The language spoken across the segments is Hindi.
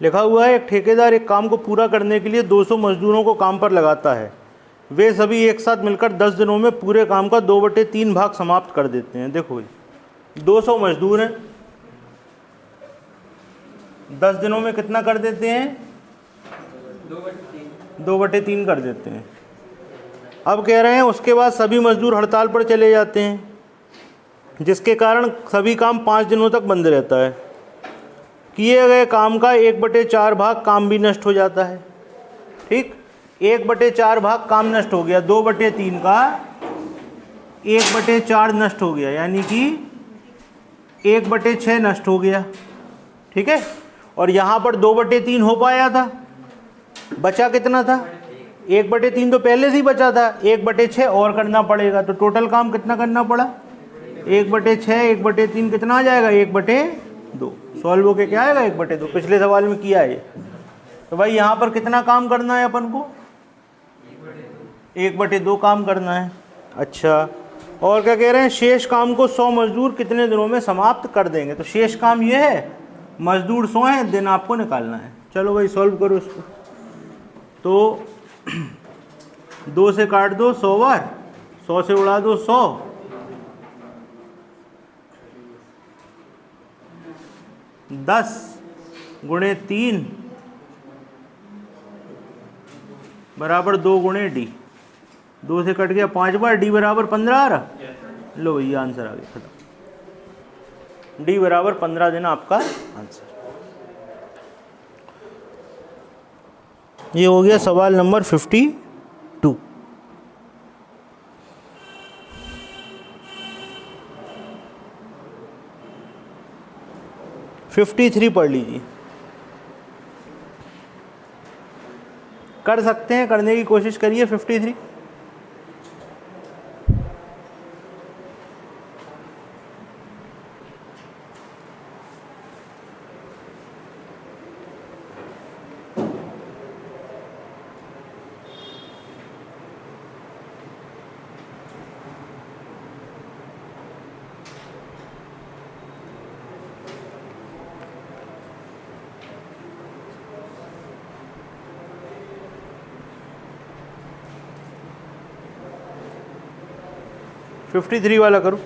लिखा हुआ है, एक ठेकेदार एक काम को पूरा करने के लिए 200 मजदूरों को काम पर लगाता है। वे सभी एक साथ मिलकर 10 दिनों में पूरे काम का 2/3 भाग समाप्त कर देते हैं। देखो 200 मजदूर हैं, 10 दिनों में कितना कर देते हैं? 2/3 कर देते हैं। अब कह रहे हैं उसके बाद सभी मजदूर हड़ताल पर चले जाते हैं, जिसके कारण सभी काम 5 दिनों तक बंद रहता है। किए गए काम का 1/4 भाग काम भी नष्ट हो जाता है। ठीक, 1/4 भाग काम नष्ट हो गया, 2/3 का 1/4 नष्ट हो गया, यानी कि 1/6 नष्ट हो गया। ठीक है, और यहाँ पर 2/3 हो पाया था, बचा कितना था? 1/3 तो पहले से ही बचा था, 1/6 और करना पड़ेगा, तो टोटल काम कितना करना पड़ा? 1/6, 1/3 कितना आ जाएगा? 1/2। सॉल्व होके क्या आएगा? 1/2। पिछले सवाल में किया है। तो भाई यहाँ पर कितना काम करना है अपन को? 1/2 काम करना है। अच्छा, और क्या कह रहे हैं? शेष काम को 100 मजदूर कितने दिनों में समाप्त कर देंगे? तो शेष काम ये है, मजदूर 100 हैं, दिन आपको निकालना है। चलो भाई सॉल्व करो इसको। तो 2 से काट दो 100 बार, 100 से उड़ा दो 100, 10 गुणे 3 बराबर 2 गुणे डी। 2 से कट गया 5 बार, डी बराबर 15 आ रहा। लो भैया आंसर आ गया, खत्म। डी बराबर 15 देना आपका आंसर। ये हो गया सवाल नंबर 52। 53 पढ़ लीजिए। कर सकते हैं, करने की कोशिश करिए 53। फिफ्टी 53 वाला करो।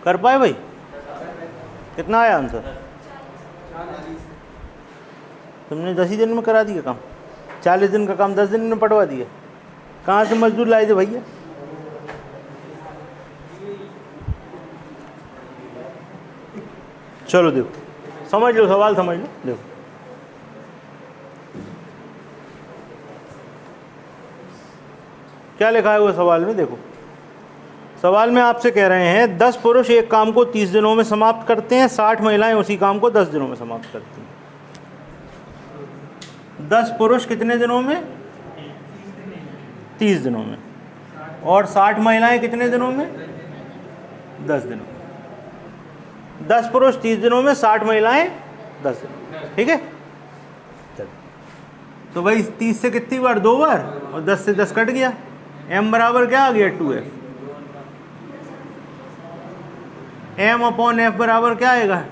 कर पाए भाई? कितना आया आंसर? तुमने 10 ही दिन में करा दिया काम? 40 दिन का काम 10 दिन में पढ़वा दिया? कहाँ से मजदूर लाए थे भैया? चलो देखो, समझ लो सवाल, समझ लो। देखो क्या लिखा है वो सवाल में। देखो सवाल में आपसे कह रहे हैं 10 पुरुष एक काम को 30 दिनों में समाप्त करते हैं, 60 महिलाएं उसी काम को 10 दिनों में समाप्त करती हैं। 10 पुरुष कितने दिनों में? 30 दिनों में। और 60 महिलाएं कितने दिनों में? 10 दिनों में। 10 पुरुष 30 दिनों में, 60 महिलाएं 10 दिनों में। ठीक है, चलो। तो भाई 30 से कितनी बार? 2 बार, और 10 से 10 कट गया। m बराबर क्या आ गया? 2f। m/f बराबर क्या आएगा?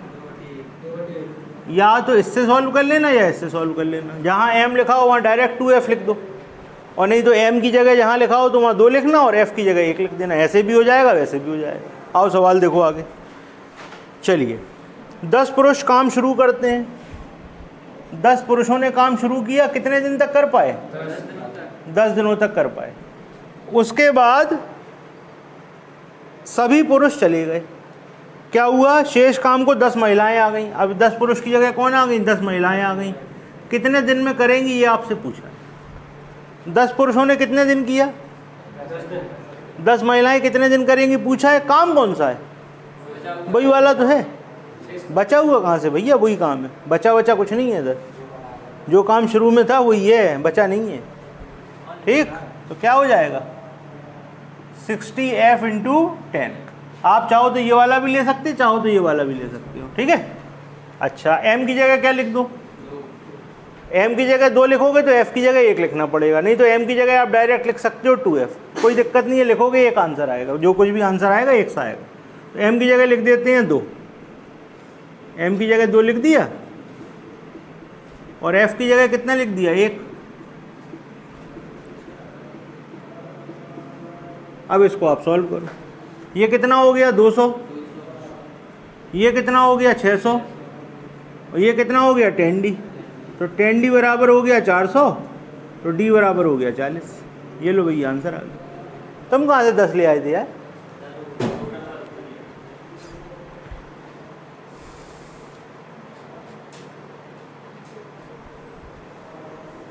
या तो इससे सॉल्व कर लेना या इससे सॉल्व कर लेना। जहाँ m लिखा हो वहाँ डायरेक्ट 2f लिख दो, और नहीं तो m की जगह जहाँ लिखा हो तो वहाँ 2 लिखना और f की जगह 1 लिख देना। ऐसे भी हो जाएगा, वैसे भी हो जाएगा। आओ सवाल देखो आगे। चलिए, 10 पुरुष काम शुरू करते हैं। 10 पुरुषों ने काम शुरू किया, कितने दिन तक कर पाए? 10 दिनों तक कर पाए। उसके बाद सभी पुरुष चले गए। क्या हुआ, शेष काम को 10 महिलाएं आ गईं। अब 10 पुरुष की जगह कौन आ गई, 10 महिलाएं आ गईं। कितने दिन में करेंगी ये आपसे पूछा है। 10 पुरुषों ने कितने दिन किया, 10 महिलाएं कितने दिन करेंगी पूछा है। काम कौन सा है, वही वाला तो है। बचा हुआ कहाँ से भैया, वही काम है, बचा बचा कुछ नहीं है इधर। जो काम शुरू में था वही है, बचा नहीं है। ठीक, तो क्या हो जाएगा 60F × 10। आप चाहो तो ये वाला भी ले सकते, चाहो तो ये वाला भी ले सकते हो। ठीक है। अच्छा, m की जगह क्या लिख दो, m की जगह 2 लिखोगे तो f की जगह 1 लिखना पड़ेगा, नहीं तो m की जगह आप डायरेक्ट लिख सकते हो 2f, कोई दिक्कत नहीं है, लिखोगे एक आंसर आएगा, जो कुछ भी आंसर आएगा एक सा आएगा। तो m की जगह लिख देते हैं 2, m की जगह 2 लिख दिया, और f की जगह कितना लिख दिया, 1। अब इसको आप सॉल्व करो। ये कितना हो गया 200, ये कितना हो गया 600, और ये कितना हो गया 10D। तो 10D बराबर हो गया 400, तो D बराबर हो गया 40। ये लो भैया आंसर आ गया। तुम कहाँ से 10 ले आए थे यार।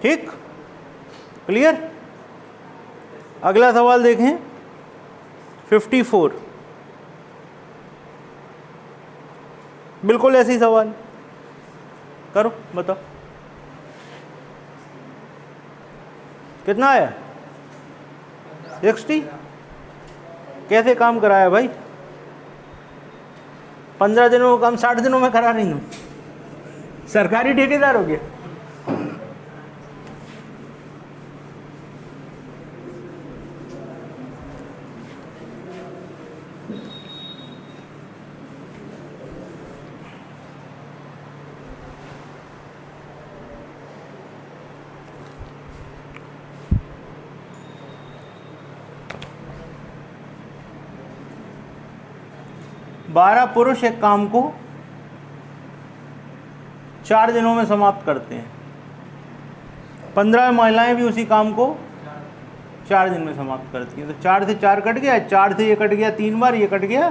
ठीक, क्लियर। अगला सवाल देखें 54। बिल्कुल ऐसे ही सवाल करो, बताओ कितना आया 60। कैसे काम कराया भाई, 15 दिनों का काम 60 दिनों में करा रही हूँ, सरकारी ठेकेदार हो गया। बारह पुरुष एक काम को 4 दिनों में समाप्त करते हैं, 15 महिलाएं भी उसी काम को 4 दिन में समाप्त करती हैं। तो 4 से 4 कट गया, 4 से ये कट गया 3 बार, ये कट गया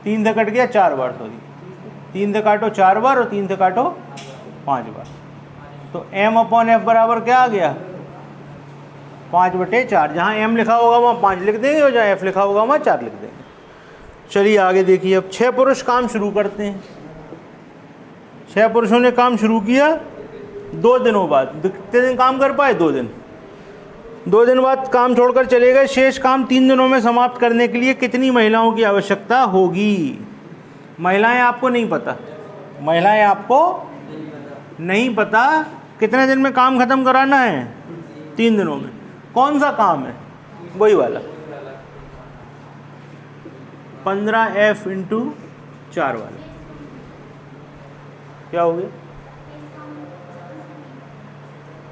3 से कट गया 4 बार, सॉरी 3 से काटो 4 बार और 3 से काटो 5 बार। तो m/f बराबर क्या आ गया 5/4। जहाँ m लिखा होगा वहाँ 5 लिख देंगे, और जहाँ f लिखा होगा वहाँ 4 लिख देंगे। चलिए आगे देखिए। अब 6 पुरुष काम शुरू करते हैं। 6 पुरुषों ने काम शुरू किया 2 दिनों बाद। कितने दिन काम कर पाए, 2 दिन। 2 दिन बाद काम छोड़कर चले गए। शेष काम 3 दिनों में समाप्त करने के लिए कितनी महिलाओं की आवश्यकता होगी। महिलाएं आपको नहीं पता, महिलाएं आपको नहीं पता कितने दिन में काम खत्म कराना है, 3 दिनों में। कौन सा काम है, वही वाला 15F × 4 वाला। क्या हो गया,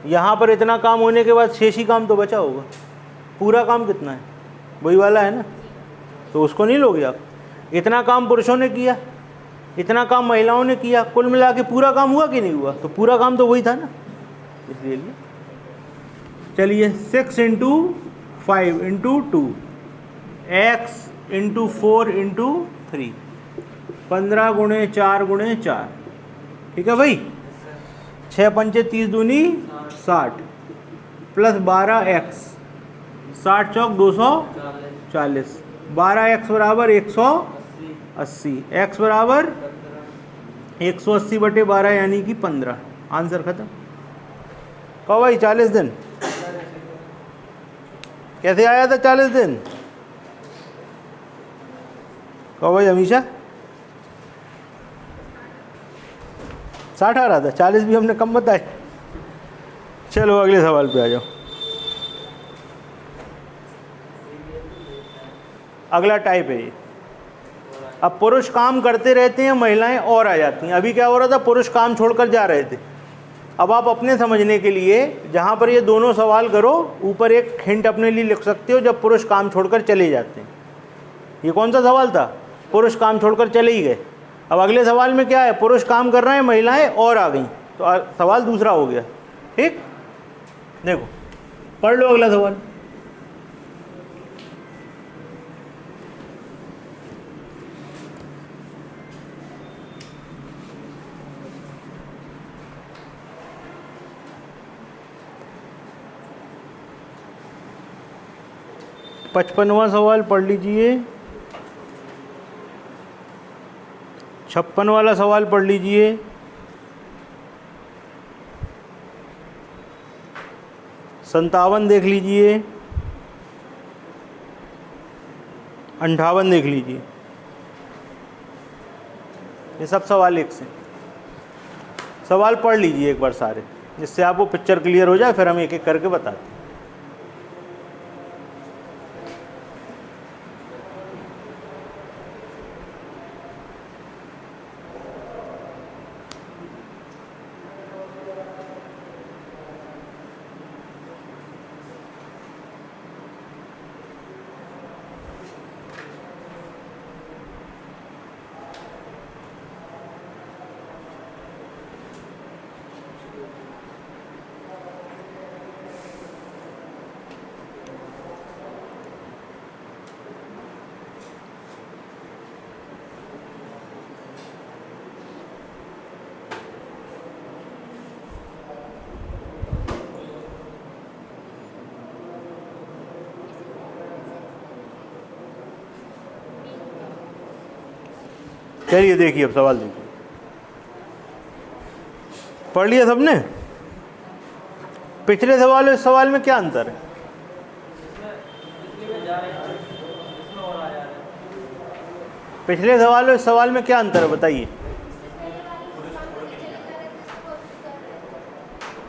यहाँ पर इतना काम होने के बाद शेष ही काम तो बचा होगा। पूरा काम कितना है, वही वाला है ना, तो उसको नहीं लोगे आप। इतना काम पुरुषों ने किया, इतना काम महिलाओं ने किया, कुल मिला के पूरा काम हुआ कि नहीं हुआ, तो पूरा काम तो वही था ना, इसलिए। चलिए 6 × 5 × 2 x × 4 × 3, 15 × 4 × 4। ठीक है भाई। 6 पंचे 30 दूनी 60 प्लस 12x, 60 चौक 240, 12x बराबर 180, x बराबर 180/12 यानी कि 15। आंसर खत्म। कहो भाई 40 दिन। कैसे आया था 40 दिन, कहो भाई हमेशा 60 आ रहा था, 40 भी हमने कम बताए। चलो अगले सवाल पे आ जाओ। अगला टाइप है ये। अब पुरुष काम करते रहते हैं, महिलाएं और आ जाती हैं। अभी क्या हो रहा था, पुरुष काम छोड़कर जा रहे थे। अब आप अपने समझने के लिए जहाँ पर ये दोनों सवाल करो, ऊपर एक हिंट अपने लिए लिख सकते हो, जब पुरुष काम छोड़कर चले जाते हैं। ये कौन सा सवाल था, पुरुष काम छोड़कर चले ही गए। अब अगले सवाल में क्या है, पुरुष काम कर रहे हैं, महिलाएं और आ गई, तो सवाल दूसरा हो गया। ठीक, देखो पढ़ लो अगला सवाल। 55वां सवाल पढ़ लीजिए, 56 वाला सवाल पढ़ लीजिए, 57 देख लीजिए, 58 देख लीजिए। ये सब सवाल एक से। सवाल पढ़ लीजिए एक बार सारे, जिससे आपको पिक्चर क्लियर हो जाए, फिर हम एक एक करके बताते हैं। चलिए देखिए, अब सवाल देखिए। पढ़ लिया सबने? पिछले सवाल और इस सवाल में क्या अंतर है? पिछले सवाल और इस सवाल में क्या अंतर है बताइए।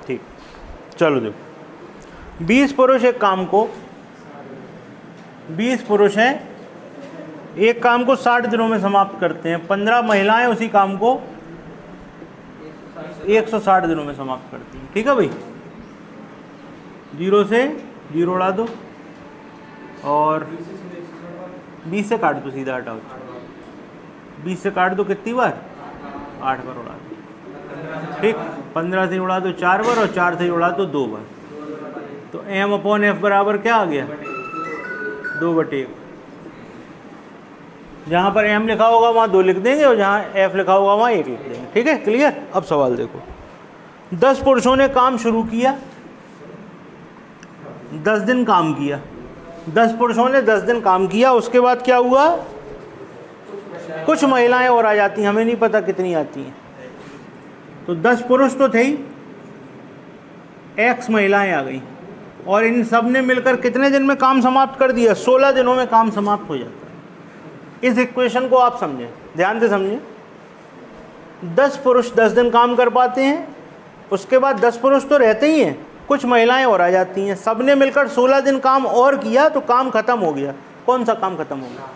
ठीक, चलो देखो। 20 पुरुष एक काम को 20 पुरुष हैं, एक काम को 60 दिनों में समाप्त करते हैं। 15 महिलाएं उसी काम को 160 दिनों में समाप्त करती हैं। ठीक है भाई, 0 से 0 उड़ा दो और 20 से काट दो, सीधा हटाओ। 20 से काट दो कितनी बार? 8 बार उड़ा दो। ठीक, 15 से उड़ा दो 4 बार और 4 से उड़ा दो 2 बार। तो m/f बराबर क्या आ गया? 2/1। जहाँ पर m लिखा होगा वहाँ 2 लिख देंगे और जहाँ f लिखा होगा वहाँ 1 लिख देंगे। ठीक है, क्लियर? अब सवाल देखो। 10 पुरुषों ने काम शुरू किया, 10 दिन काम किया। 10 पुरुषों ने 10 दिन काम किया, उसके बाद क्या हुआ? कुछ महिलाएं और आ जाती हैं, हमें नहीं पता कितनी आती हैं। तो 10 पुरुष तो थे ही, x महिलाएं आ गई और इन सब ने मिलकर कितने दिन में काम समाप्त कर दिया? 16 दिनों में काम समाप्त हो जाता है। इस इक्वेशन को आप समझें, ध्यान से समझें। 10 पुरुष 10 दिन काम कर पाते हैं, उसके बाद 10 पुरुष तो रहते ही हैं, कुछ महिलाएं और आ जाती हैं। सब ने मिलकर 16 दिन काम और किया तो काम खत्म हो गया। कौन सा काम खत्म हो गया?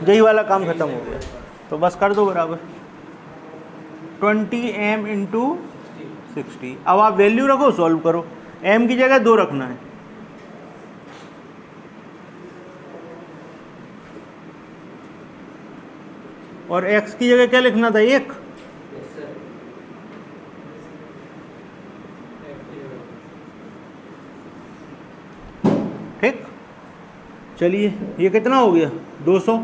यही वाला काम खत्म हो गया। तो बस कर दो बराबर 20m × 60। अब आप वैल्यू रखो, सॉल्व करो। m की जगह 2 रखना है, और x की जगह क्या लिखना था? 1। ठीक, चलिए ये कितना हो गया? 200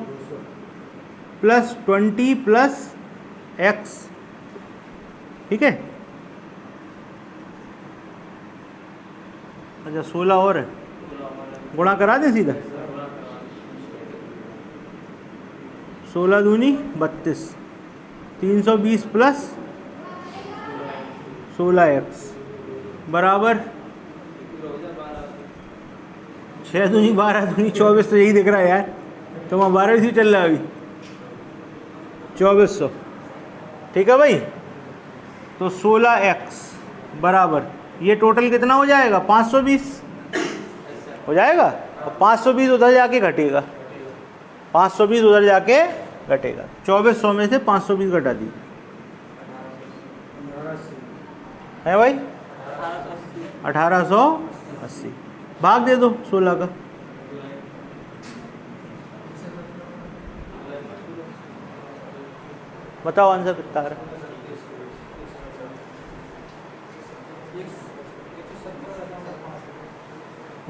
प्लस 20 प्लस x। ठीक है, अच्छा 16 और है, गुणा करा दें सीधा। 16 दूनी 32, 320 प्लस 16x बराबर 6 दूनी 12 दूनी 24। तो यही दिख रहा है यार, तो वहाँ 12 ही चल रहा है अभी, 2400। ठीक है भाई, तो 16x बराबर ये टोटल कितना हो जाएगा? 520 हो जाएगा। और 520 उधर जाके घटेगा, 520 उधर जाके घटेगा। 2400 में से 520 घटा दी है भाई, 1880। भाग दे दो 16 का। बताओ आंसर कितना आ रहा है?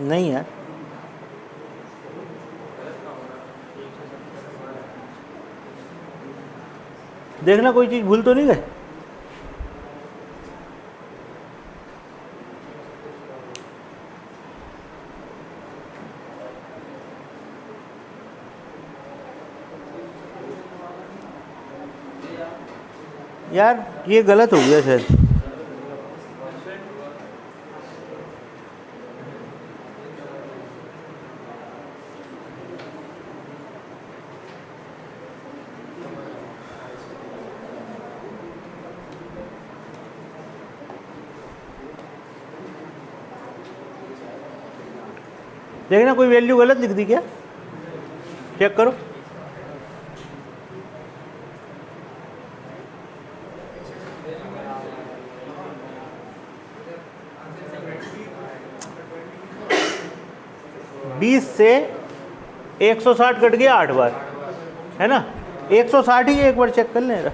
नहीं है, देखना कोई चीज़ भूल तो नहीं गए। यार ये गलत हो गया शायद। देखना कोई वैल्यू गलत लिख दी क्या, चेक करो। बीस से 160 कट गया 8 बार, है ना? 160 ही है, एक बार चेक कर लेना।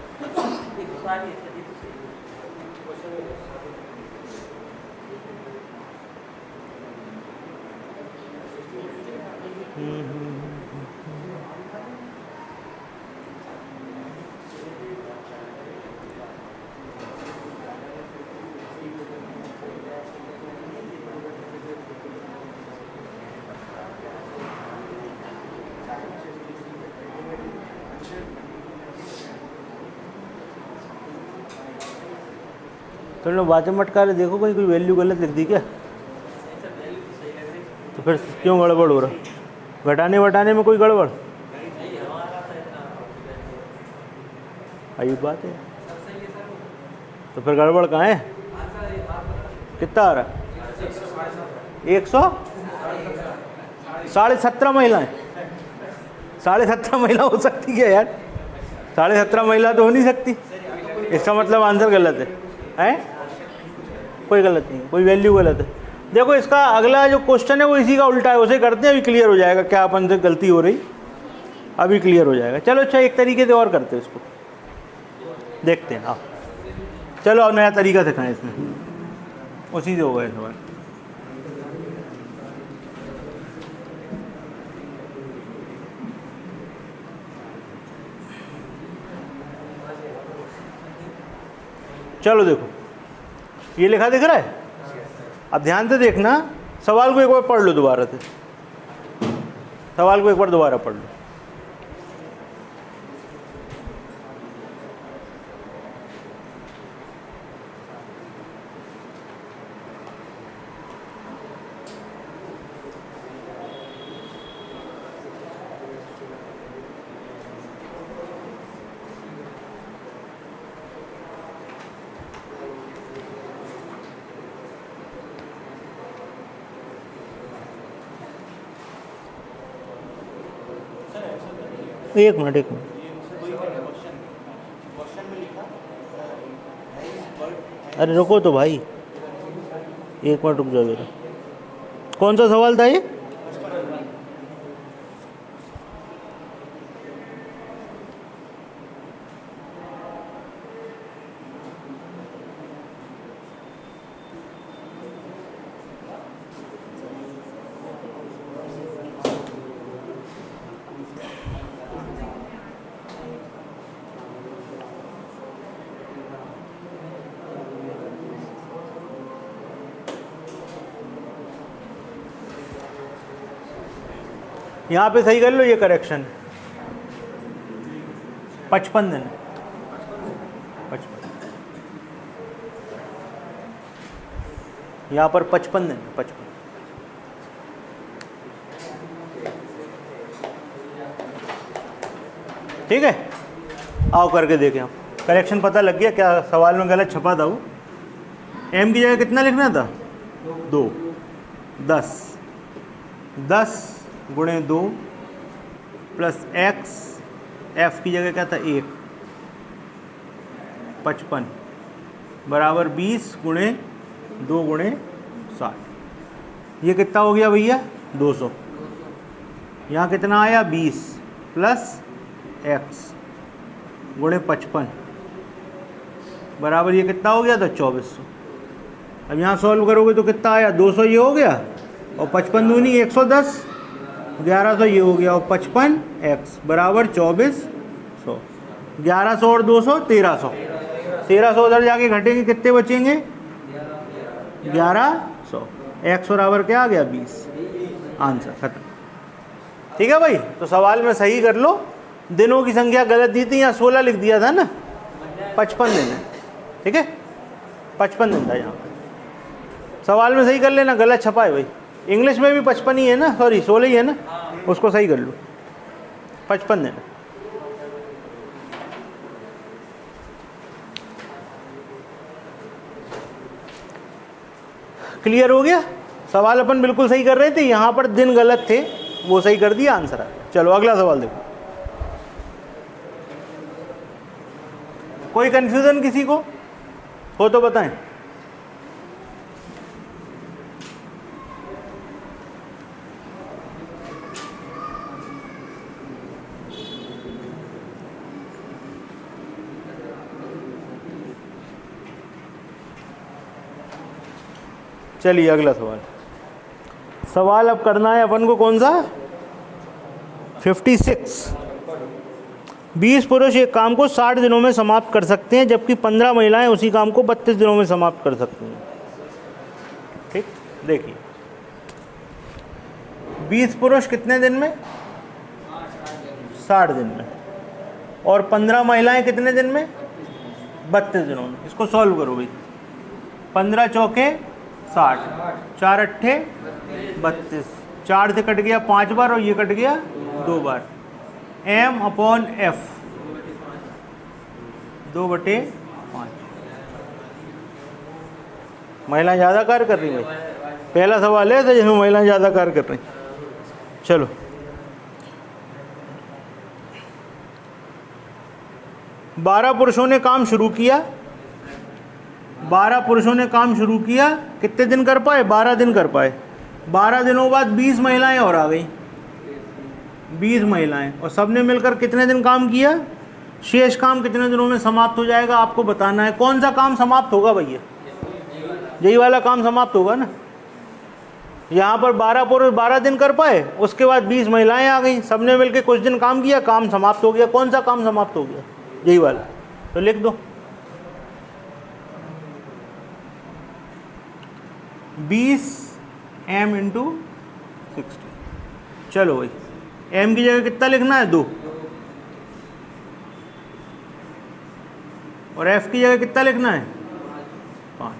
तो लोग बातें मटका रहे, देखो कोई वैल्यू गलत लिख दी क्या? तो फिर क्यों गड़बड़ हो रहा? घटाने वटाने में कोई गड़बड़? अजीब बात है। तो फिर गड़बड़ कहाँ है? कितना आ रहा? 117 महिलाएं। 17.5 महिला हो सकती है यार? 17.5 महिला तो हो नहीं सकती। इसका मतलब आंसर गलत है? कोई गलत नहीं, कोई वैल्यू गलत है। देखो इसका अगला जो क्वेश्चन है वो इसी का उल्टा है, उसे करते हैं, अभी क्लियर हो जाएगा क्या अपन से गलती हो रही, अभी क्लियर हो जाएगा। चलो अच्छा एक तरीके से और करते हैं इसको, देखते हैं। हाँ चलो अब नया तरीका सिखाएं इसमें, उसी से होगा सवाल। चलो देखो ये लिखा दिख रहा है, अब ध्यान से देखना, सवाल को एक बार पढ़ लो दोबारा से, सवाल को एक बार दोबारा पढ़ लो। एक मिनट अरे रुको तो भाई, एक मिनट रुक जाओ जरा। कौन सा सवाल था ये? यहाँ पे सही कर लो, ये करेक्शन 55 दिन, 55 यहाँ पर 55 दिन, 55। ठीक है, आओ करके देखें हम। करेक्शन पता लग गया क्या सवाल में गलत छपा था? वो m की जगह कितना लिखना था? 2। 10 गुणे 2 प्लस x, f की जगह क्या था? 1, 55 बराबर 20 गुणे 2 गुणे 60। ये कितना हो गया भैया? 200। यहाँ कितना आया? 20 प्लस x गुणे 55 बराबर ये कितना हो गया था? 2400। अब यहाँ सॉल्व करोगे तो कितना आया? 200 ये हो गया, और 55 दूनी 110, 1100 ये हो गया, और 55x बराबर 2400। 1100 और 200 1300। 1300 उधर जाके घटेंगे, कितने बचेंगे? 1100। x बराबर क्या आ गया? 20। आंसर खत्म। ठीक है भाई, तो सवाल में सही कर लो। दिनों की संख्या गलत दी थी, यहाँ 16 लिख दिया था ना, 55 दिन है, ठीक है, 55 दिन था यहाँ पर। सवाल में सही कर लेना, गलत छपा है भाई, इंग्लिश में भी 55 ही है ना, सॉरी 16 ही है ना, उसको सही कर लो, 55 दिन। क्लियर हो गया? सवाल अपन बिल्कुल सही कर रहे थे, यहाँ पर दिन गलत थे, वो सही कर दिया, आंसर आ गया। चलो अगला सवाल देखो। कोई कंफ्यूजन किसी को हो तो बताएं। चलिए अगला सवाल। सवाल अब करना है अपन को कौन सा, 56। 20 पुरुष एक काम को 60 दिनों में समाप्त कर सकते हैं, जबकि 15 महिलाएं उसी काम को 32 दिनों में समाप्त कर सकती हैं। ठीक, देखिए 20 पुरुष कितने दिन में, 60 दिन में, और 15 महिलाएं कितने दिन में, 32 दिनों में। इसको सॉल्व करो भाई। 15 चौके 60, 4 अट्ठे 32, 4 से कट गया 5 बार और ये कट गया 2 बार। m/f 2/5। महिलाएं ज़्यादा कार्य कर रही हैं भाई, पहला सवाल है तो जिसमें महिलाएं ज़्यादा कार्य कर रही हैं। चलो 12 पुरुषों ने काम शुरू किया, 12 पुरुषों ने काम शुरू किया, कितने दिन कर पाए, 12 दिन कर पाए। 12 दिनों बाद 20 महिलाएं और आ गई, 20 महिलाएं, और सब ने मिलकर कितने दिन काम किया, शेष काम कितने दिनों में समाप्त हो जाएगा आपको बताना है। कौन सा काम समाप्त होगा भैया, यही वाला काम समाप्त होगा ना। यहाँ पर 12 पुरुष 12 दिन कर पाए, उसके बाद 20 महिलाएं आ गई, सब ने मिलकर कुछ दिन काम किया, काम समाप्त हो गया। कौन सा काम समाप्त हो गया, यही वाला, तो लिख दो 20 m × 60। चलो भाई m की जगह कितना लिखना है, 2, और f की जगह कितना लिखना है, 5।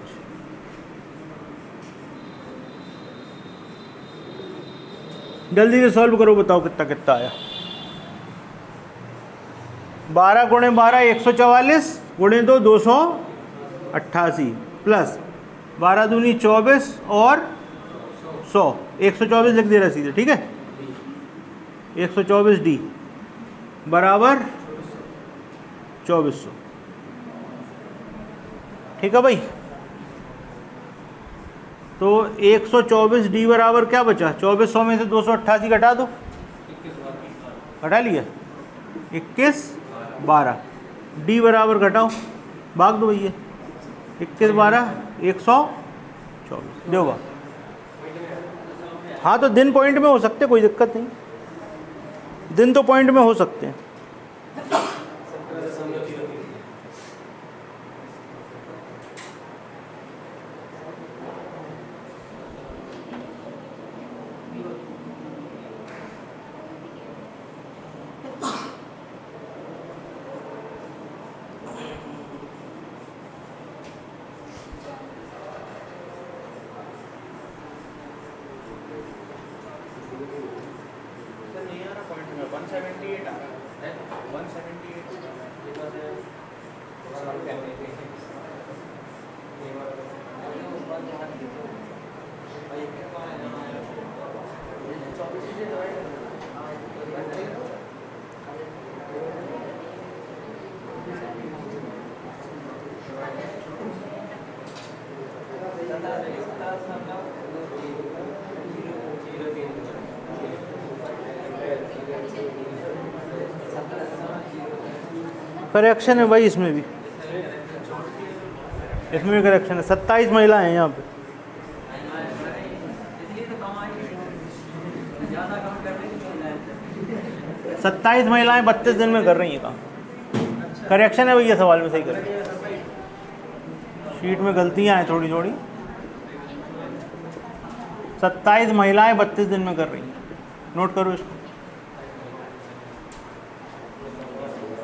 जल्दी से सॉल्व करो, बताओ कितना कितना आया। 12 × 12 144, गुणे 2 288, प्लस 12 दूनी 24 और 100, 124 लिख दे रहा सीधे, ठीक है। 124 डी बराबर 2400, ठीक है भाई। तो 124 डी बराबर क्या बचा, 2400 में से 288 घटा दो, घटा लिया, 21 12, डी बराबर घटाओ, भाग दो भैया, 21 12 124 दो बार। हाँ तो दिन पॉइंट में हो सकते, कोई दिक्कत नहीं, दिन तो पॉइंट में हो सकते हैं। करेक्शन है भाई, इसमें भी करेक्शन है। 27 महिला हैं यहाँ पे। सत्ताईस महिलाएं 32 दिन में कर रही हैं काम। करेक्शन है भैया, सवाल में सही कर, शीट में गलतियां हैं थोड़ी थोड़ी। 27 महिलाएं 32 दिन में कर रही हैं, नोट करो इसको।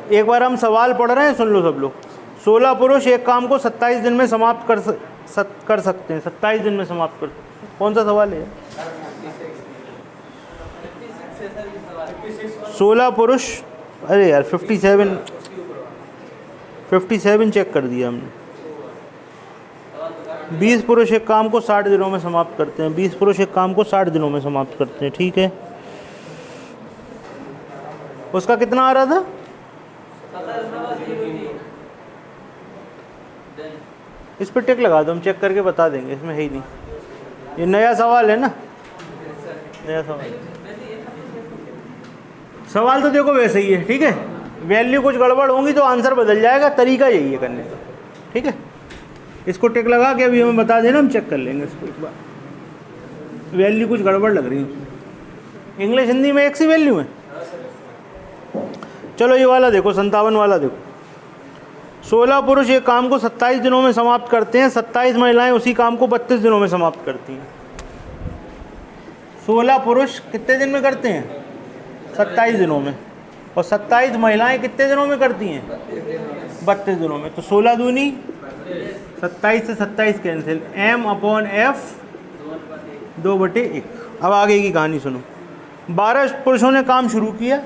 एक बार हम सवाल पढ़ रहे हैं, सुन लो सब लोग, 16 पुरुष एक काम को 27 दिन में समाप्त कर सकते हैं। 27 दिन में समाप्त कर, कौन सा सवाल है? 16 पुरुष, अरे यार 57 चेक कर दिया हमने। 20 पुरुष एक काम को 60 दिनों में समाप्त करते हैं। 20 पुरुष एक काम को 60 दिनों में समाप्त करते हैं, ठीक है। उसका कितना आ रहा था? इस पर टिक लगा दो, हम चेक करके बता देंगे, इसमें है ही नहीं। ये नया सवाल है ना, नया सवाल तो देखो वैसे ही है, ठीक है। वैल्यू कुछ गड़बड़ होंगी तो आंसर बदल जाएगा, तरीका यही है करने का, ठीक है। इसको टिक लगा के अभी हमें बता देना, हम चेक कर लेंगे इसको एक बार। वैल्यू कुछ गड़बड़ लग रही है, इंग्लिश हिंदी में एक सी वैल्यू है। चलो ये वाला देखो, 57 वाला देखो। 16 पुरुष एक काम को 27 दिनों में समाप्त करते हैं, 27 महिलाएं उसी काम को 32 दिनों में समाप्त करती हैं। 16 पुरुष कितने दिन में करते हैं? 27 दिनों में। और 27 महिलाएं कितने दिनों में करती हैं? 32 दिनों में। तो 16 दूनी 27 से 27 कैंसिल, m/f 2/1। अब आगे की कहानी सुनो। 12 पुरुषों ने काम शुरू किया,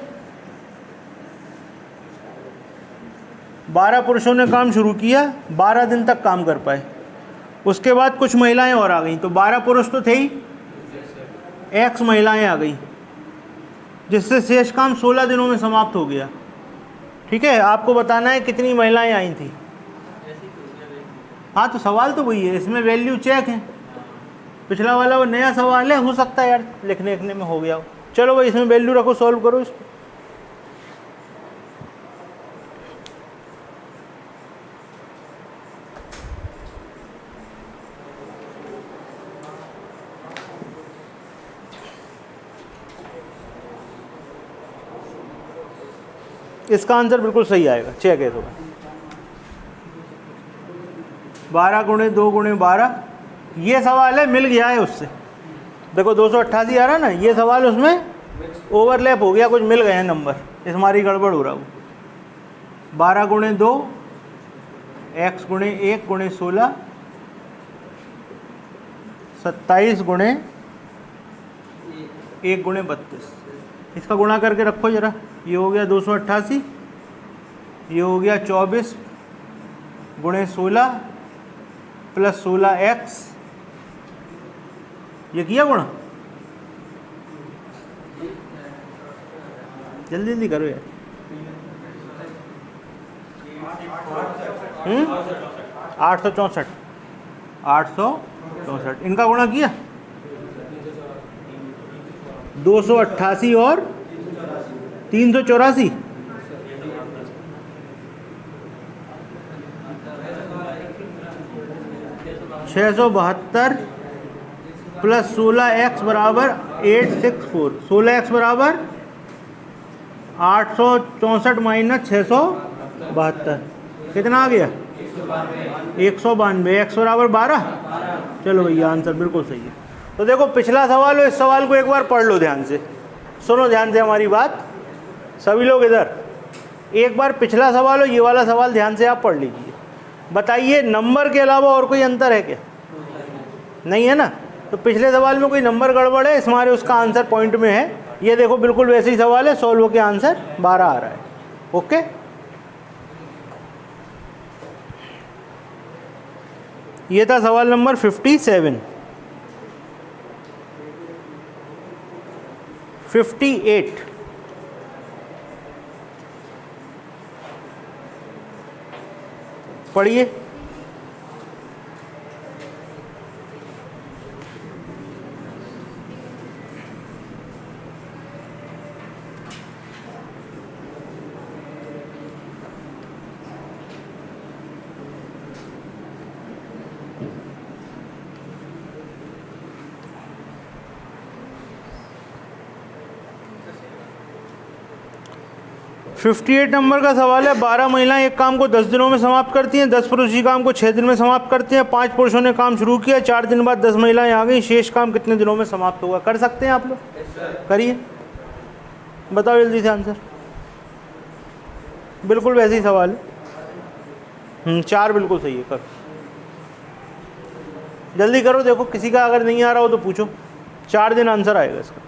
12 पुरुषों ने काम शुरू किया, 12 दिन तक काम कर पाए। उसके बाद कुछ महिलाएं और आ गई, तो 12 पुरुष तो थे ही, x महिलाएं आ गई, जिससे शेष काम 16 दिनों में समाप्त हो गया, ठीक है। आपको बताना है कितनी महिलाएं आई थी। हाँ तो सवाल तो वही है, इसमें वैल्यू चेक है। पिछला वाला वो नया सवाल है, हो सकता है यार लिखने में हो गया हो। चलो भाई इसमें वैल्यू रखो, सॉल्व करो इसको। इसका आंसर बिल्कुल सही आएगा, चेक है। तो 12 × 2 × 12, ये सवाल है, मिल गया है उससे। देखो 288 आ रहा है ना, ये सवाल उसमें ओवरलैप हो गया, कुछ मिल गए हैं नंबर, इस हमारी गड़बड़ हो रहा हो। 12 × 2 x × 1 × 16, 27 × 1 × 32। इसका गुणा करके रखो जरा, ये हो गया 288, ये हो गया 24 × 16 + 16x, ये किया गुणा। जल्दी जल्दी करो यार। 864 इनका गुणा किया। 288 और 384, 672 + 16x बराबर 864। 16x बराबर 864 - 672, कितना आ गया? 192। x बराबर 12। चलो भैया आंसर बिल्कुल सही है। तो देखो पिछला सवाल और इस सवाल को एक बार पढ़ लो ध्यान से, सुनो ध्यान से हमारी बात, सभी लोग इधर। एक बार पिछला सवाल और ये वाला सवाल ध्यान से आप पढ़ लीजिए। बताइए नंबर के अलावा और कोई अंतर है क्या? नहीं है ना। तो पिछले सवाल में कोई नंबर गड़बड़ है, इस हमारे उसका आंसर पॉइंट में है। ये देखो बिल्कुल वैसे ही सवाल है, सॉल्व होकर आंसर 12 आ रहा है। ओके, ये था सवाल नंबर 57। 58 पढ़िए। $58 नंबर का सवाल है। 12 महिलाएं एक काम को 10 दिनों में समाप्त करती हैं, 10 पुरुष इसी काम को 6 दिन में समाप्त करते हैं। 5 पुरुषों ने काम शुरू किया, 4 दिन बाद 10 महिलाएं आ गई, शेष काम कितने दिनों में समाप्त होगा? कर सकते हैं आप लोग, करिए, बताओ जल्दी से आंसर। बिल्कुल वैसे ही सवाल है। 4 बिल्कुल सही है, कर जल्दी करो, देखो किसी का अगर नहीं आ रहा हो तो पूछो। 4 दिन आंसर आएगा इसका।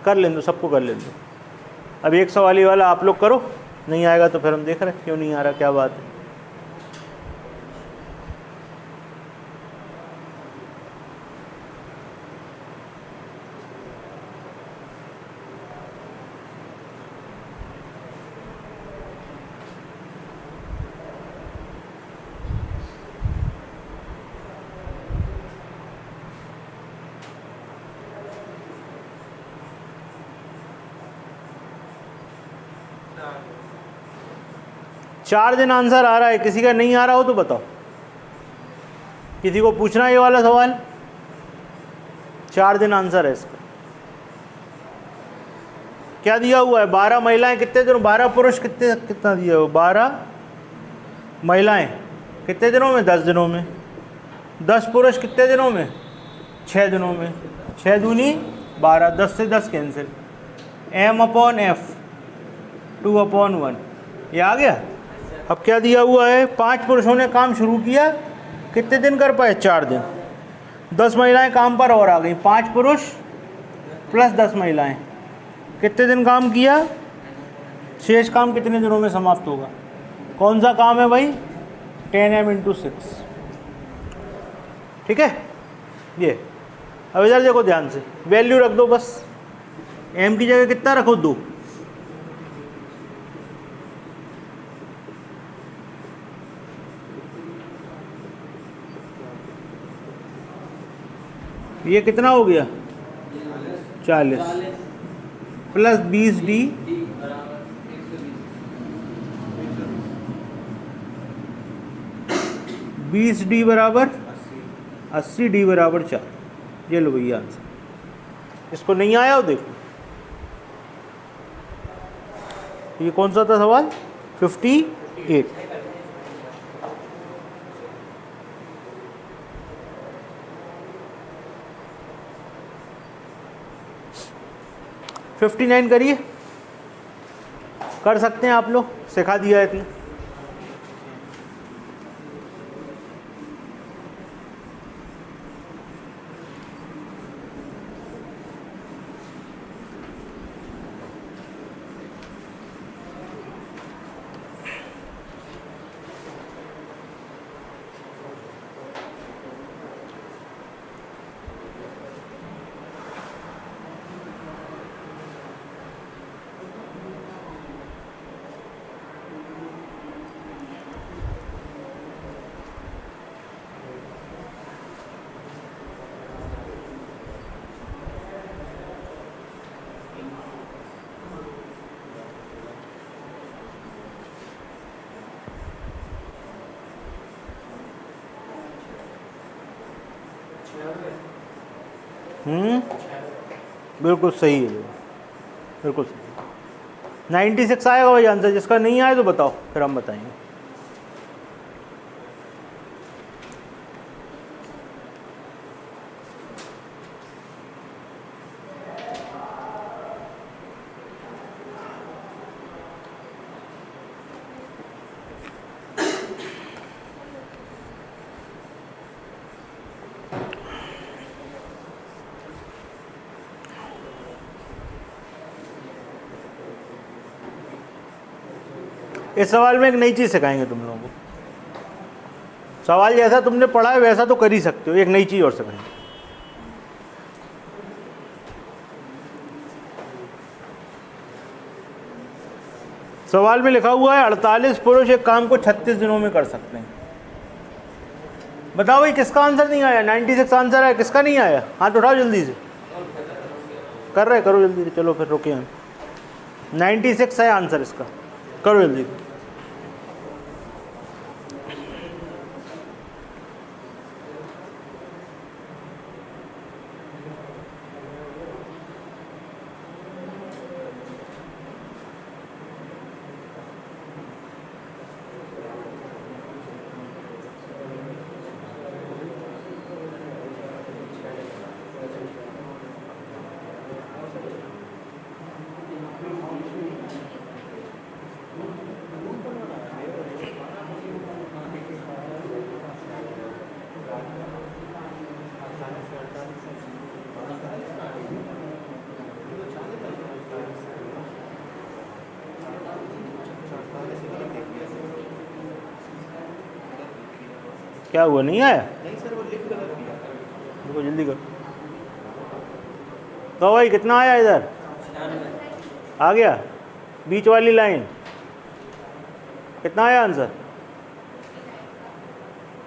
कर लें दो, सबको कर लें दो। अब एक सवाल ही वाला आप लोग करो, नहीं आएगा तो फिर हम देख रहे हैं क्यों नहीं आ रहा, क्या बात है। चार दिन आंसर आ रहा है, किसी का नहीं आ रहा हो तो बताओ। किसी को पूछना है ये वाला सवाल? 4 दिन आंसर है इसका। क्या दिया हुआ है? 12 महिलाएं कितने दिनों, 12 पुरुष कितना दिया हुआ? 12 महिलाएं कितने दिनों में? 10 दिनों में। 10 पुरुष कितने दिनों में? 6 दिनों में। 6 दूनी 12, 10 से 10 कैंसिल, m/f 2/1, ये आ गया। अब क्या दिया हुआ है? 5 पुरुषों ने काम शुरू किया, कितने दिन कर पाए? 4 दिन। 10 महिलाएं काम पर और आ गई, 5 पुरुष प्लस 10 महिलाएं, कितने दिन काम किया? शेष काम कितने दिनों में समाप्त होगा? कौन सा काम है भाई? 10m × 6, ठीक है। ये अब इधर देखो ध्यान से, वैल्यू रख दो बस, m की जगह कितना रखो? 2। ये कितना हो गया? 40 प्लस 20d 20d बराबर 80, d बराबर 4। ये लो भैया आंसर। इसको नहीं आया हो देखो, ये कौन सा था सवाल? 58। $59 करिए, कर सकते हैं आप लोग, सिखा दिया है इतना। बिल्कुल सही है, बिल्कुल सही। 96 आएगा भाई आंसर। जिसका नहीं आए तो बताओ, फिर हम बताएंगे। इस सवाल में एक नई चीज़ सिखाएंगे तुम लोगों को। सवाल जैसा तुमने पढ़ा है वैसा तो कर ही सकते हो, एक नई चीज़ और सिखाएंगे। सवाल में लिखा हुआ है 48 पुरुष एक काम को 36 दिनों में कर सकते हैं। बताओ भाई किसका आंसर नहीं आया? 96 आंसर है, किसका नहीं आया? हाथ उठाओ जल्दी से। कर रहे, करो जल्दी से। चलो फिर रुके हम। 96 है आंसर इसका, करो जल्दी। क्या हुआ, नहीं आया? देखो जल्दी करो। तो भाई कितना आया इधर? आ गया बीच वाली लाइन, कितना आया आंसर?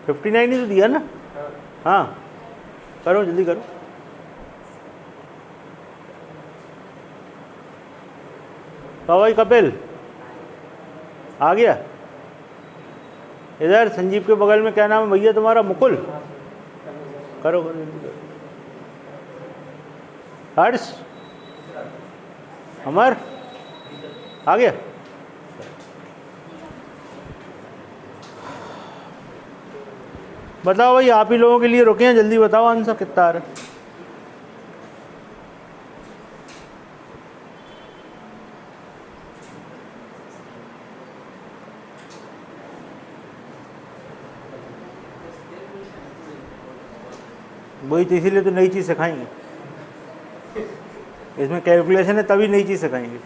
59 ही तो दिया ना। हाँ करो जल्दी करो। तो भाई कपिल आ गया? इधर संजीव के बगल में क्या नाम है भैया तुम्हारा? मुकुल। करो करो जल्दी करो। हर्ष, अमर आ गया? बताओ भाई, आप ही लोगों के लिए रुके हैं, जल्दी बताओ आंसर कितना आ रहा है? वही तो, इसीलिए तो नई चीज़ सिखाएंगे। इसमें कैलकुलेशन है तभी नई चीज़ सिखाएंगे।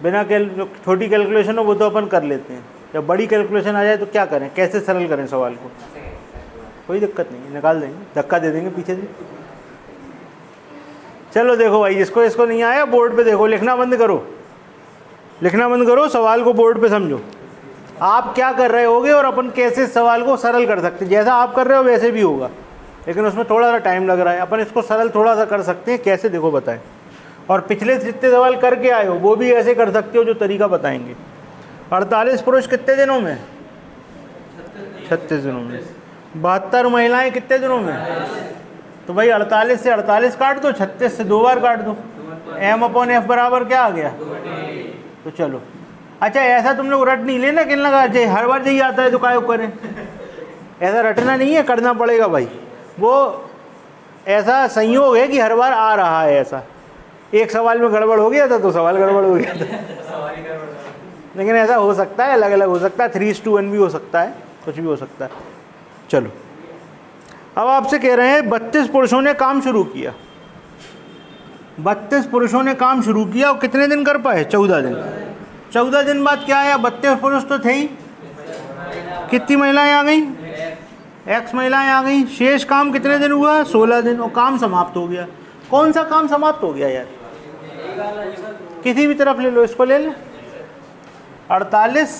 बिना जो छोटी कैलकुलेशन हो वो तो अपन कर लेते हैं, जब बड़ी कैलकुलेशन आ जाए तो क्या करें, कैसे सरल करें सवाल को? कोई दिक्कत नहीं, निकाल देंगे, धक्का दे देंगे पीछे से। चलो देखो भाई, इसको नहीं आया बोर्ड पे देखो, लिखना बंद करो, लिखना बंद करो, सवाल को बोर्ड पे समझो। आप क्या कर रहे होगे और अपन कैसे सवाल को सरल कर सकते हैं। जैसा आप कर रहे हो वैसे भी होगा, लेकिन उसमें थोड़ा सा टाइम लग रहा है। अपन इसको सरल थोड़ा सा कर सकते हैं, कैसे देखो बताएं। और पिछले जितने सवाल करके आए हो वो भी ऐसे कर सकते हो जो तरीका बताएंगे। 48 पुरुष कितने दिनों में? 36 दिनों में। 72 महिलाएं कितने दिनों में? तो भाई 48 से 48 काट दो, 36 से 2 बार काट दो। M/F बराबर क्या आ गया? तो चलो, अच्छा ऐसा तुम लोग रट नहीं लेना कि लगा हर बार यही आता है तो काय करें, ऐसा रटना नहीं है, करना पड़ेगा भाई। वो ऐसा संयोग है कि हर बार आ रहा है ऐसा। एक सवाल में गड़बड़ हो गया था तो सवाल गड़बड़ हो गया था, लेकिन ऐसा हो सकता है, अलग अलग हो सकता है, 3:1 भी हो सकता है, कुछ भी हो सकता है। चलो अब आपसे कह रहे हैं 32 पुरुषों ने काम शुरू किया। 32 पुरुषों ने काम शुरू किया और कितने दिन कर पाए? 14 दिन। 14 दिन बाद क्या आया? 32 पुरुष तो थे ही, कितनी महिलाएं आ गई? X महिलाएं आ गई। शेष काम कितने दिन हुआ? 16 दिन, और काम समाप्त हो गया। कौन सा काम समाप्त हो गया यार? किसी भी तरफ ले लो, इसको ले ले। 48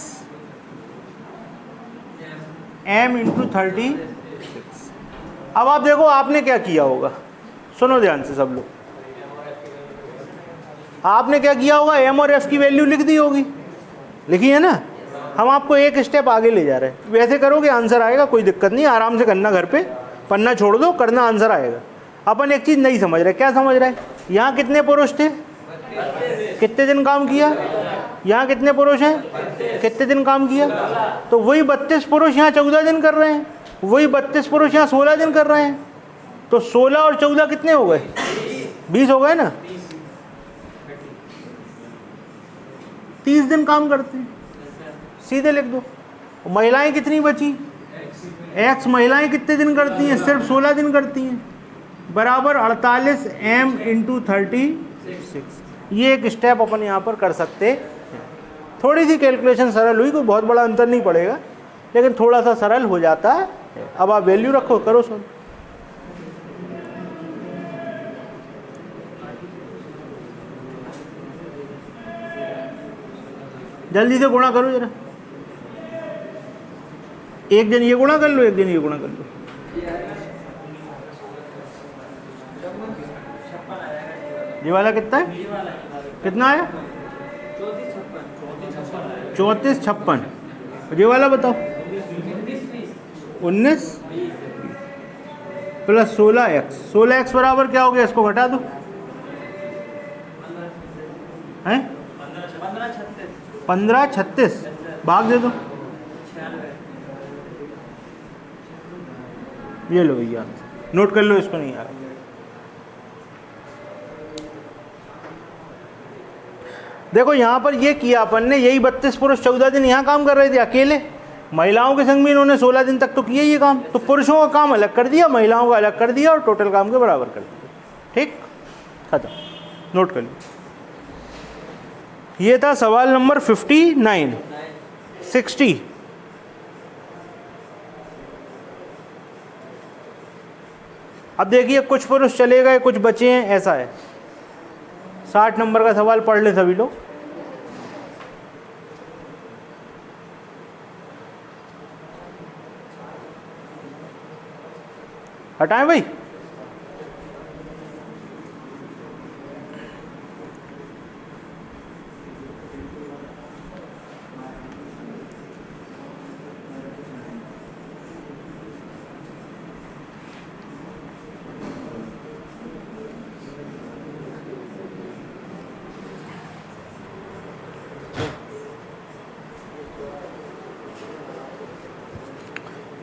M × 36। अब आप देखो आपने क्या किया होगा, सुनो ध्यान से सब लोग। आपने क्या किया होगा? M और F की वैल्यू लिख दी होगी, लिखी है ना। हम आपको एक स्टेप आगे ले जा रहे हैं। वैसे करोगे आंसर आएगा, कोई दिक्कत नहीं, आराम से करना, घर पे पन्ना छोड़ दो, करना, आंसर आएगा। अपन एक चीज़ नहीं समझ रहे, क्या समझ रहे हैं? यहाँ कितने पुरुष थे? कितने दिन काम किया? यहाँ कितने पुरुष हैं? कितने दिन काम किया? तो वही 32 पुरुष यहाँ 14 दिन कर रहे हैं, वही 32 पुरुष यहाँ 16 दिन कर रहे हैं। तो 16 और 14 कितने हो गए? 20 हो गए ना। 30 दिन काम करते हैं, सीधे लिख दो। महिलाएं कितनी बची? X महिलाएं कितने दिन करती हैं? सिर्फ 16 दिन करती हैं, बराबर 48 M × 36। ये एक स्टेप अपन यहाँ पर कर सकते हैं। थोड़ी सी कैलकुलेशन सरल हुई, कोई बहुत बड़ा अंतर नहीं पड़ेगा, लेकिन थोड़ा सा सरल हो जाता है। अब आप वैल्यू रखो, करो सर। जल्दी से गुणा करो जरा, एक दिन ये गुणा कर लो, एक दिन ये गुणा कर लो। ये वाला कितना है? कितना आया? 3456। ये वाला बताओ। 19 + 16x। 16x बराबर क्या हो गया? इसको घटा दो, हैं? 1536 भाग दे दो। ये लो भैया, नोट कर लो, इसको नहीं आ रहा। देखो यहाँ पर ये किया अपन ने, यही 32 पुरुष 14 दिन यहाँ काम कर रहे थे अकेले। महिलाओं के संग भी इन्होंने 16 दिन तक तो किया ये काम। तो पुरुषों का काम अलग कर दिया, महिलाओं का अलग कर दिया, और टोटल काम के बराबर कर दिया। ठीक, खत्म, नोट कर लो। ये था सवाल नंबर 59। 60 अब देखिए कुछ पुरुष चले गए, कुछ बचे हैं, ऐसा है। 60 नंबर का सवाल पढ़ ले सभी लोग। हटाएं भाई।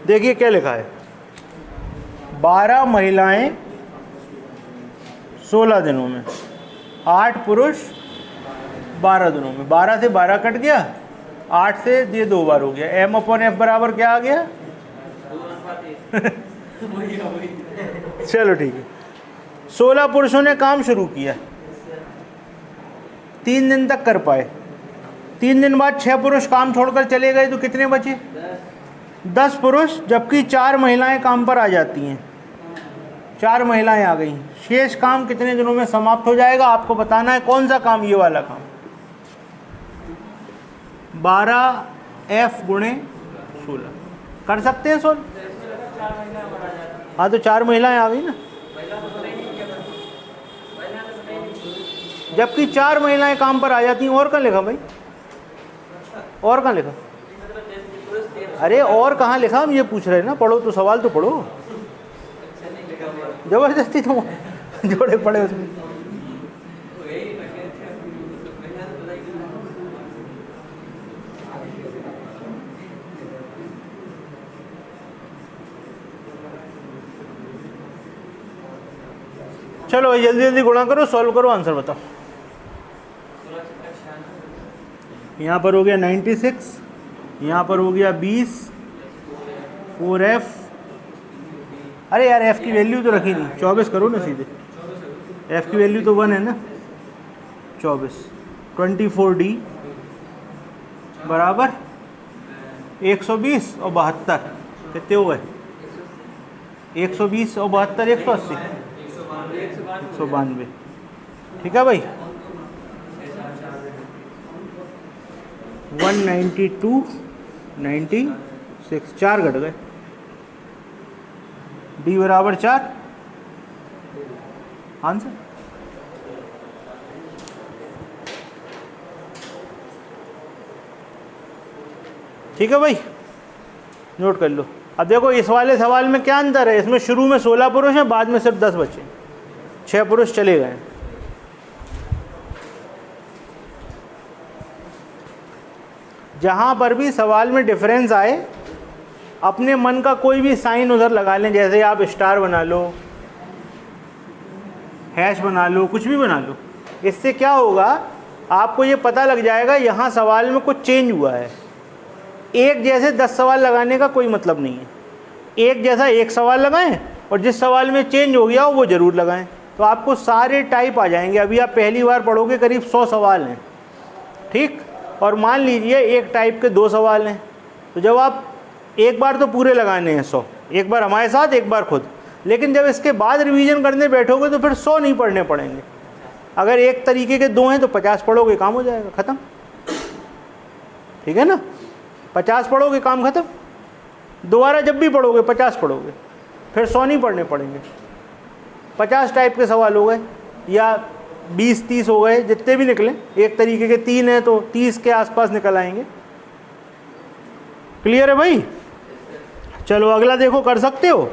देखिए क्या लिखा है, 12 महिलाएं 16 दिनों में, 8 पुरुष 12 दिनों में। 12 से 12 कट गया, 8 से ये 2 बार हो गया। M/F बराबर क्या आ गया? चलो ठीक है। 16 पुरुषों ने काम शुरू किया, 3 दिन तक कर पाए। 3 दिन बाद 6 पुरुष काम छोड़कर चले गए, तो कितने बचे? 10 पुरुष, जबकि 4 महिलाएं काम पर आ जाती हैं। 4 महिलाएं आ गई। शेष काम कितने दिनों में समाप्त हो जाएगा? आपको बताना है। कौन सा काम? ये वाला काम। 12F गुणे 16 कर सकते हैं। 16, हाँ तो 4 महिलाएं आ गई ना, जबकि 4 महिलाएं काम पर आ जाती हैं। और कहाँ लिखा भाई? और कहाँ लिखा? अरे और कहाँ लिखा? हम ये पूछ रहे हैं ना। पढ़ो तो, सवाल तो पढ़ो। जबरदस्ती तुम जोड़े पड़े उसमें। चलो जल्दी जल्दी गुणा करो, सॉल्व करो, आंसर बताओ। यहाँ पर हो गया 96, यहाँ पर हो गया 20, 4F। अरे यार F की वैल्यू तो रखी नहीं, 24 करो ना सीधे। F की वैल्यू तो 1 है ना, 24। 24D बराबर 120 और 72 कितने हो गए? 120 और 72 180, 192। ठीक है भाई। 192, 96, 4 घट गए। D बराबर 4 आंसर। ठीक है भाई, नोट कर लो। अब देखो इस वाले सवाल में क्या अंतर है। इसमें शुरू में 16 पुरुष हैं, बाद में सिर्फ 10 बचे। 6 पुरुष चले गए। जहाँ पर भी सवाल में डिफरेंस आए, अपने मन का कोई भी साइन उधर लगा लें। जैसे आप स्टार बना लो, हैश बना लो, कुछ भी बना लो। इससे क्या होगा, आपको ये पता लग जाएगा यहाँ सवाल में कुछ चेंज हुआ है। एक जैसे 10 सवाल लगाने का कोई मतलब नहीं है। एक जैसा एक सवाल लगाएं और जिस सवाल में चेंज हो गया हो वो ज़रूर लगाएं, तो आपको सारे टाइप आ जाएंगे। अभी आप पहली बार पढ़ोगे, करीब 100 सवाल हैं, ठीक। और मान लीजिए एक टाइप के 2 सवाल हैं, तो जब आप एक बार तो पूरे लगाने हैं 100, एक बार हमारे साथ, एक बार खुद। लेकिन जब इसके बाद रिवीजन करने बैठोगे तो फिर 100 नहीं पढ़ने पड़ेंगे। अगर एक तरीके के 2 हैं तो 50 पढ़ोगे, काम हो जाएगा, ख़त्म। ठीक है ना, 50 पढ़ोगे, काम ख़त्म। दोबारा जब भी पढ़ोगे 50 पढ़ोगे, फिर 100 नहीं पढ़ने पड़ेंगे। 50 टाइप के सवाल हो गए, या 20-30 हो गए, जितने भी निकले। एक तरीके के 3 हैं तो 30 के आसपास निकल आएंगे। क्लियर है भाई? चलो अगला देखो, कर सकते हो।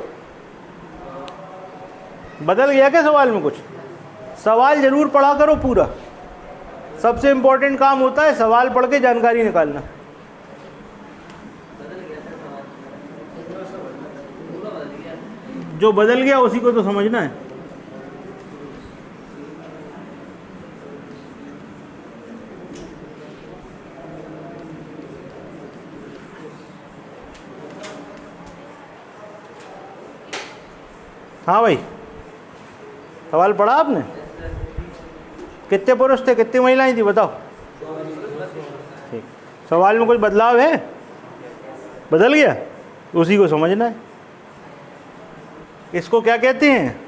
बदल गया क्या सवाल में कुछ? सवाल जरूर पढ़ा करो पूरा। सबसे इंपॉर्टेंट काम होता है सवाल पढ़ के जानकारी निकालना। जो बदल गया उसी को तो समझना है। हाँ भाई, सवाल पढ़ा आपने? कितने पुरुष थे, कितनी महिलाएं थी, बताओ। ठीक, सवाल में कुछ बदलाव है? बदल गया, उसी को समझना है। इसको क्या कहते हैं?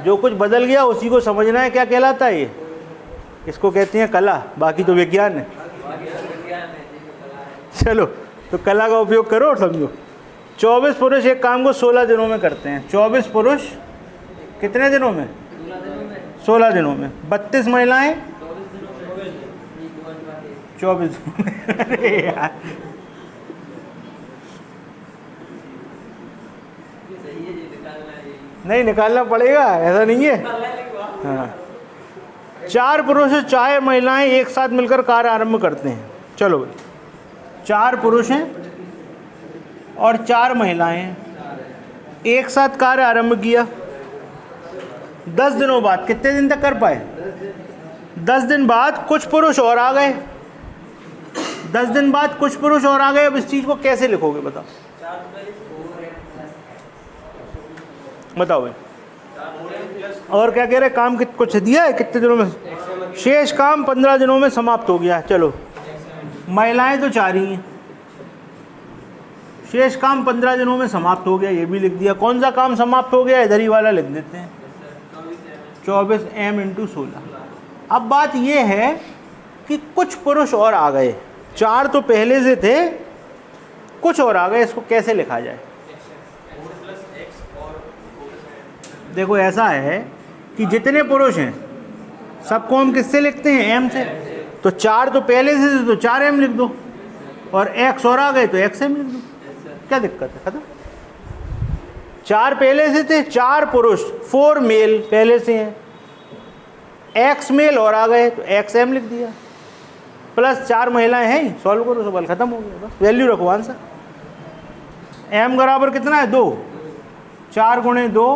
जो कुछ बदल गया उसी को समझना है, क्या कहलाता है ये? इसको कहते हैं कला, बाकी तो विज्ञान है। चलो तो कला का उपयोग करो और समझो। 24 पुरुष एक काम को 16 दिनों में करते हैं। 24 पुरुष कितने दिनों में? 16 दिनों में। 32 महिलाएं 24 दिनों में। अरे यार, नहीं निकालना पड़ेगा, ऐसा नहीं है। हाँ, 4 पुरुष 4 महिलाएं एक साथ मिलकर कार्य आरंभ करते हैं। चलो भाई, 4 पुरुष हैं और 4 महिलाएं एक साथ कार्य आरंभ किया। 10 दिनों बाद, कितने दिन तक कर पाए? 10 दिन बाद कुछ पुरुष और आ गए। 10 दिन बाद कुछ पुरुष और आ गए। अब इस चीज को कैसे लिखोगे बताओ? बताओ भाई। और क्या कह रहे? काम कुछ दिया है कितने दिनों में? शेष काम 15 दिनों में समाप्त हो गया। चलो, महिलाएं तो 4 ही हैं, शेष काम 15 दिनों में समाप्त हो गया, ये भी लिख दिया। कौन सा काम समाप्त हो गया? इधर ही वाला लिख देते हैं, 24m × 16। अब बात ये है कि कुछ पुरुष और आ गए। 4 तो पहले से थे, कुछ और आ गए। इसको कैसे लिखा जाए? देखो ऐसा है कि जितने पुरुष हैं सबको हम किससे लिखते हैं? m से। तो 4 तो पहले से थे तो 4m लिख दो, और x और आ गए तो xm लिख दो। क्या दिक्कत है? खत्म। 4 पहले से थे, 4 पुरुष 4 मेल पहले से हैं, x मेल और आ गए तो xm लिख दिया, प्लस 4 महिलाएं हैं। सॉल्व करो, सवाल खत्म हो गया। बस वैल्यू रखो आंसर। m बराबर कितना है? 2। 4 × 2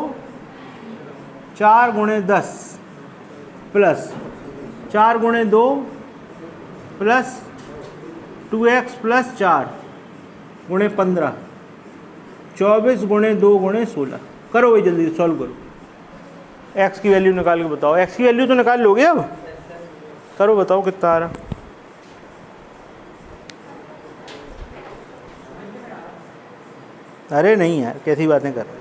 4 × 10 प्लस 4 × 2 प्लस 2x प्लस 4 × 15, 24 × 2 × 16। करो भाई जल्दी सॉल्व करो। x की वैल्यू निकाल के बताओ। x की वैल्यू तो निकाल लोगे अब? करो बताओ कितना आ रहा। अरे नहीं यार, कैसी बातें कर रहे?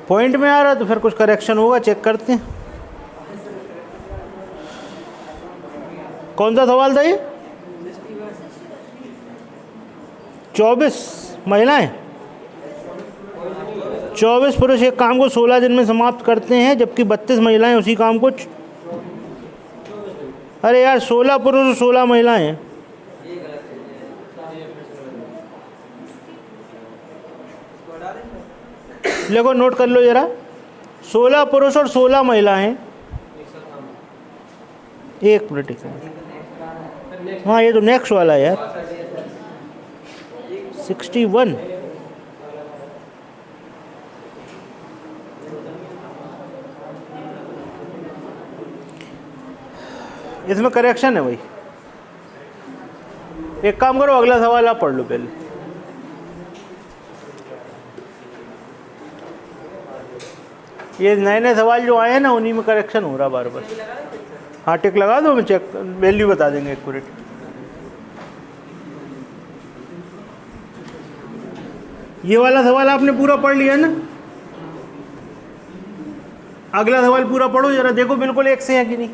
पॉइंट में आ रहा तो फिर कुछ करेक्शन होगा, चेक करते हैं। कौन सा सवाल था ये? 24 महिलाएं 24 पुरुष एक काम को 16 दिन में समाप्त करते हैं, जबकि 32 महिलाएं उसी काम को अरे यार 16 पुरुष और 16 महिलाएं हैं। देखो नोट कर लो जरा, 16 पुरुष और 16 महिलाएं। एक मिनट, हाँ ये तो नेक्स्ट वाला है यार, 61। इसमें करेक्शन है भाई। एक काम करो, अगला सवाल आप पढ़ लो पहले। ये नए नए सवाल जो आए हैं ना, उन्हीं में करेक्शन हो रहा बार बार। हाँ टिक लगा दो, मैं चेक वैल्यू बता देंगे एक मिनट। ये वाला सवाल आपने पूरा पढ़ लिया ना? अगला सवाल पूरा पढ़ो जरा, देखो बिल्कुल एक से है कि नहीं।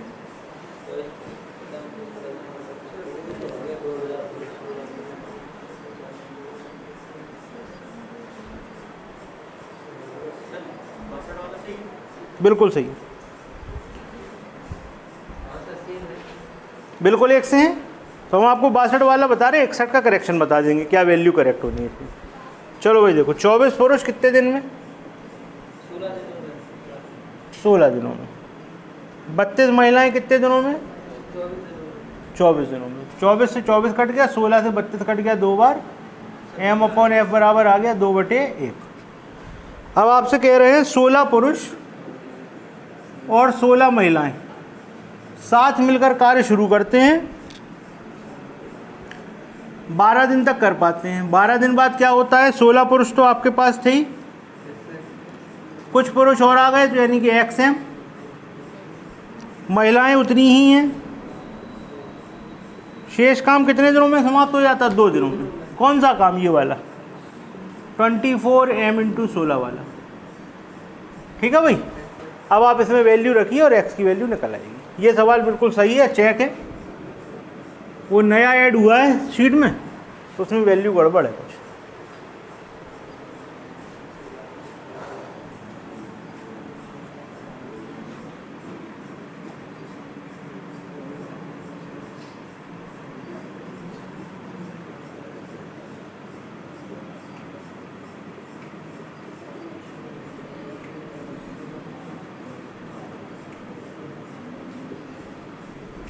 बिल्कुल सही, बिल्कुल एक से हैं। तो हम आपको 62 वाला बता रहे हैं, 61 का करेक्शन बता देंगे, क्या वैल्यू करेक्ट होनी है इसमें। चलो भाई देखो, 24 पुरुष कितने दिन में? 16 दिनों में। 32 महिलाएं कितने दिनों में? 24 दिनों में। 24 से 24 कट गया, 16 से 32 कट गया 2 बार, m/f बराबर आ गया 2/1। अब आपसे कह रहे हैं 16 पुरुष और 16 महिलाएं साथ मिलकर कार्य शुरू करते हैं, 12 दिन तक कर पाते हैं। 12 दिन बाद क्या होता है? 16 पुरुष तो आपके पास थे ही, कुछ पुरुष और आ गए तो यानी कि xm, महिलाएं उतनी ही हैं। शेष काम कितने दिनों में समाप्त हो जाता है? 2 दिनों में। कौन सा काम? ये वाला 24m × 16 वाला। ठीक है भाई। अब आप इसमें वैल्यू रखिए और x की वैल्यू निकल आएगी। ये सवाल बिल्कुल सही है, चेक है। वो नया ऐड हुआ है शीट में तो उसमें वैल्यू गड़बड़ है कुछ।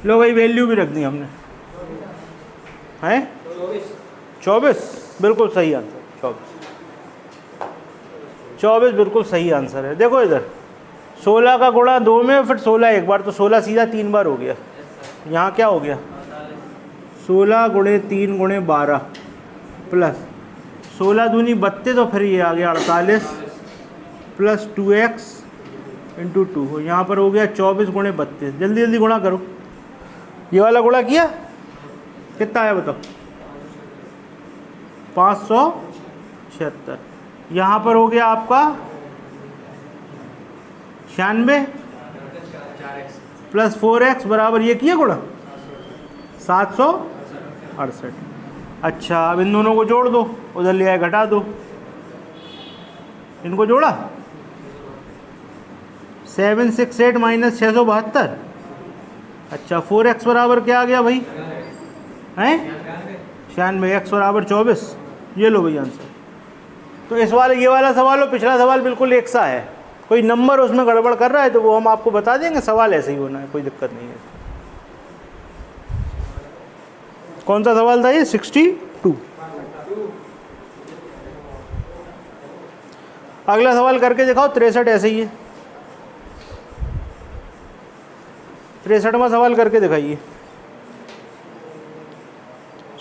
लो भाई, वैल्यू भी रख दी हमने, हैं 24 बिल्कुल सही आंसर। 24 बिल्कुल सही आंसर है। देखो इधर 16 का गुणा 2 में, फिर 16 एक बार, तो 16 सीधा 3 बार हो गया। यहाँ क्या हो गया? 16 × 3 × 12 प्लस 16 दूनी 32, तो फिर ये आ गया 48 प्लस 2x × 2। यहाँ पर हो गया 24 × 32। जल्दी जल्दी गुणा करो। ये वाला गुणा किया, कितना आया बताओ? 576। यहाँ पर हो गया आपका 96 प्लस 4x बराबर ये किया गुणा 768। अच्छा, अब इन दोनों को जोड़ दो, उधर ले आए घटा दो। इनको जोड़ा 768 माइनस 672। अच्छा, 4x बराबर क्या आ गया भाई? हैं 96, x बराबर 24। ये लो भाई आंसर। तो इस वाले ये वाला सवाल और पिछला सवाल बिल्कुल एक सा है। कोई नंबर उसमें गड़बड़ कर रहा है तो वो हम आपको बता देंगे, सवाल ऐसे ही होना है, कोई दिक्कत नहीं है। कौन सा सवाल था ये? 62। अगला सवाल करके दिखाओ। 63 ऐसे ही है। 63वां सवाल करके दिखाइए।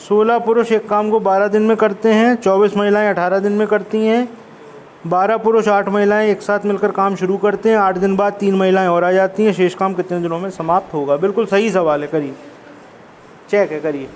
16 पुरुष एक काम को 12 दिन में करते हैं, 24 महिलाएं 18 दिन में करती हैं। 12 पुरुष 8 महिलाएं एक साथ मिलकर काम शुरू करते हैं। 8 दिन बाद 3 महिलाएं और आ जाती हैं। शेष काम कितने दिनों में समाप्त होगा? बिल्कुल सही सवाल है, करिए, चेक है, करिए।